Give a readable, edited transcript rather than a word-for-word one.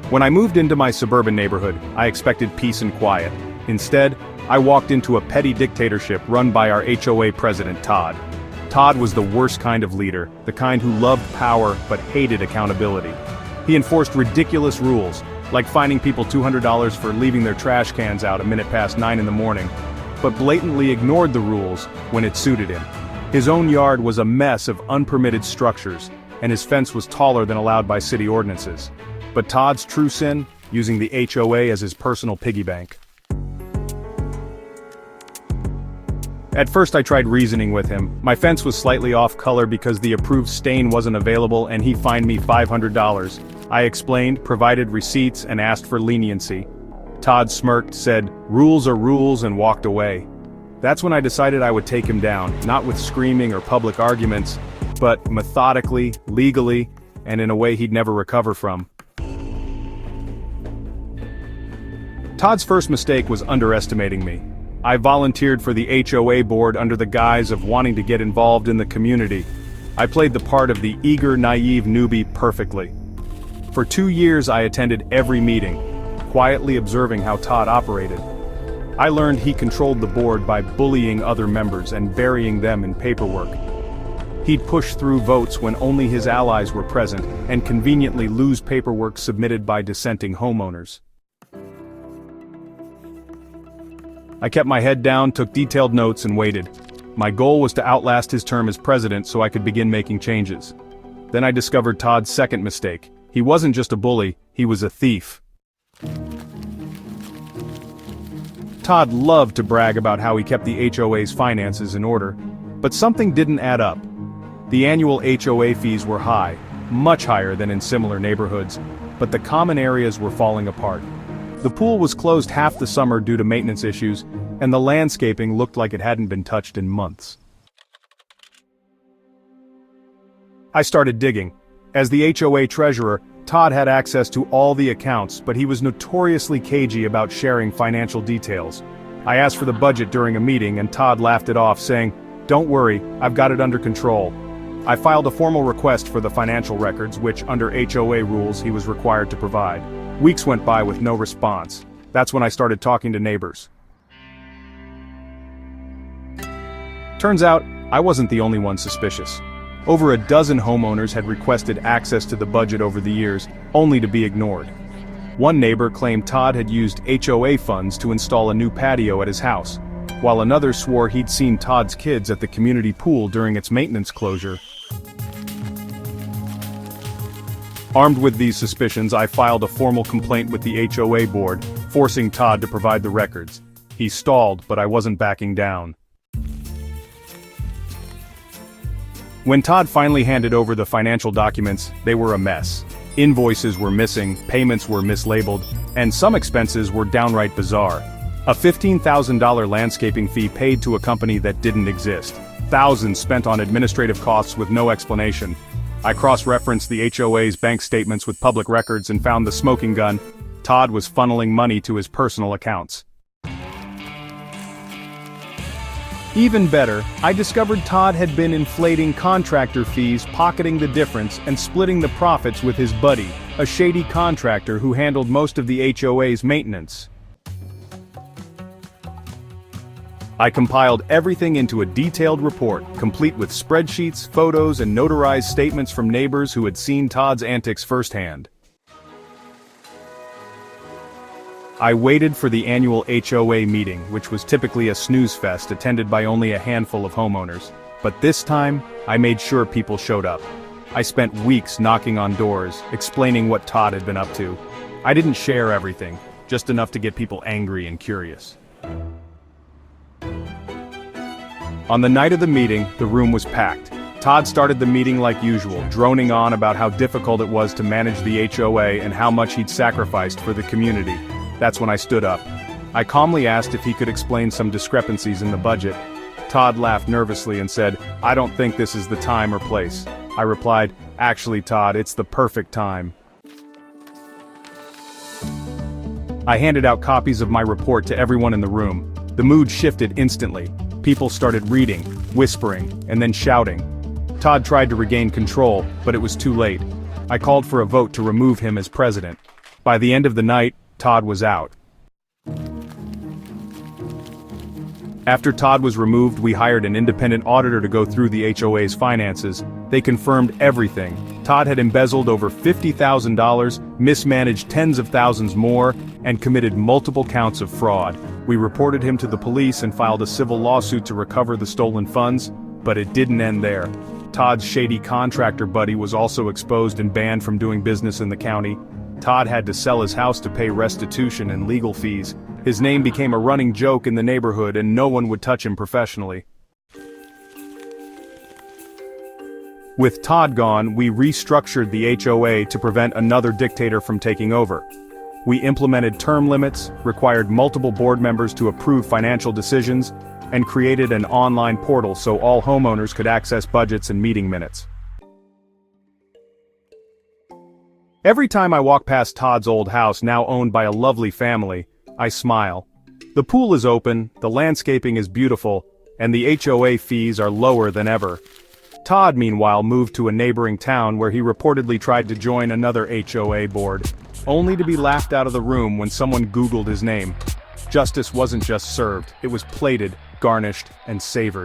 When I moved into my suburban neighborhood, I expected peace and quiet. Instead, I walked into a petty dictatorship run by our HOA president, Todd. Todd was the worst kind of leader, the kind who loved power but hated accountability. He enforced ridiculous rules, like fining people $200 for leaving their trash cans out a minute past 9 in the morning, but blatantly ignored the rules when it suited him. His own yard was a mess of unpermitted structures, and his fence was taller than allowed by city ordinances. But Todd's true sin? Using the HOA as his personal piggy bank. At first I tried reasoning with him. My fence was slightly off color because the approved stain wasn't available and he fined me $500. I explained, provided receipts, and asked for leniency. Todd smirked, said, "Rules are rules," and walked away. That's when I decided I would take him down, not with screaming or public arguments, but methodically, legally, and in a way he'd never recover from. Todd's first mistake was underestimating me. I volunteered for the HOA board under the guise of wanting to get involved in the community. I played the part of the eager, naive newbie perfectly. For 2 years I attended every meeting, quietly observing how Todd operated. I learned he controlled the board by bullying other members and burying them in paperwork. He'd push through votes when only his allies were present, and conveniently lose paperwork submitted by dissenting homeowners. I kept my head down, took detailed notes, and waited. My goal was to outlast his term as president so I could begin making changes. Then I discovered Todd's second mistake. He wasn't just a bully, he was a thief. Todd loved to brag about how he kept the HOA's finances in order, but something didn't add up. The annual HOA fees were high, much higher than in similar neighborhoods, but the common areas were falling apart. The pool was closed half the summer due to maintenance issues, and the landscaping looked like it hadn't been touched in months. I started digging. As the HOA treasurer, Todd had access to all the accounts, but he was notoriously cagey about sharing financial details. I asked for the budget during a meeting and Todd laughed it off, saying, "Don't worry, I've got it under control." I filed a formal request for the financial records, which under HOA rules he was required to provide. Weeks went by with no response. That's when I started talking to neighbors. Turns out, I wasn't the only one suspicious. Over a dozen homeowners had requested access to the budget over the years, only to be ignored. One neighbor claimed Todd had used HOA funds to install a new patio at his house, while another swore he'd seen Todd's kids at the community pool during its maintenance closure. Armed with these suspicions, I filed a formal complaint with the HOA board, forcing Todd to provide the records. He stalled, but I wasn't backing down. When Todd finally handed over the financial documents, they were a mess. Invoices were missing, payments were mislabeled, and some expenses were downright bizarre. A $15,000 landscaping fee paid to a company that didn't exist. Thousands spent on administrative costs with no explanation. I cross-referenced the HOA's bank statements with public records and found the smoking gun. Todd was funneling money to his personal accounts. Even better, I discovered Todd had been inflating contractor fees, pocketing the difference, and splitting the profits with his buddy, a shady contractor who handled most of the HOA's maintenance. I compiled everything into a detailed report, complete with spreadsheets, photos, and notarized statements from neighbors who had seen Todd's antics firsthand. I waited for the annual HOA meeting, which was typically a snooze fest attended by only a handful of homeowners. But this time, I made sure people showed up. I spent weeks knocking on doors, explaining what Todd had been up to. I didn't share everything, just enough to get people angry and curious. On the night of the meeting, the room was packed. Todd started the meeting like usual, droning on about how difficult it was to manage the HOA and how much he'd sacrificed for the community. That's when I stood up. I calmly asked if he could explain some discrepancies in the budget. Todd laughed nervously and said, "I don't think this is the time or place." I replied, "Actually, Todd, it's the perfect time." I handed out copies of my report to everyone in the room. The mood shifted instantly. People started reading, whispering, and then shouting. Todd tried to regain control, but it was too late. I called for a vote to remove him as president. By the end of the night, Todd was out. After Todd was removed, we hired an independent auditor to go through the HOA's finances. They confirmed everything. Todd had embezzled over $50,000, mismanaged tens of thousands more, and committed multiple counts of fraud. We reported him to the police and filed a civil lawsuit to recover the stolen funds, but it didn't end there. Todd's shady contractor buddy was also exposed and banned from doing business in the county. Todd had to sell his house to pay restitution and legal fees. His name became a running joke in the neighborhood and no one would touch him professionally. With Todd gone, we restructured the HOA to prevent another dictator from taking over. We implemented term limits, required multiple board members to approve financial decisions, and created an online portal so all homeowners could access budgets and meeting minutes. Every time I walk past Todd's old house, now owned by a lovely family, I smile. The pool is open, the landscaping is beautiful, and the HOA fees are lower than ever. Todd, meanwhile, moved to a neighboring town where he reportedly tried to join another HOA board, only to be laughed out of the room when someone Googled his name. Justice wasn't just served, it was plated, garnished, and savored.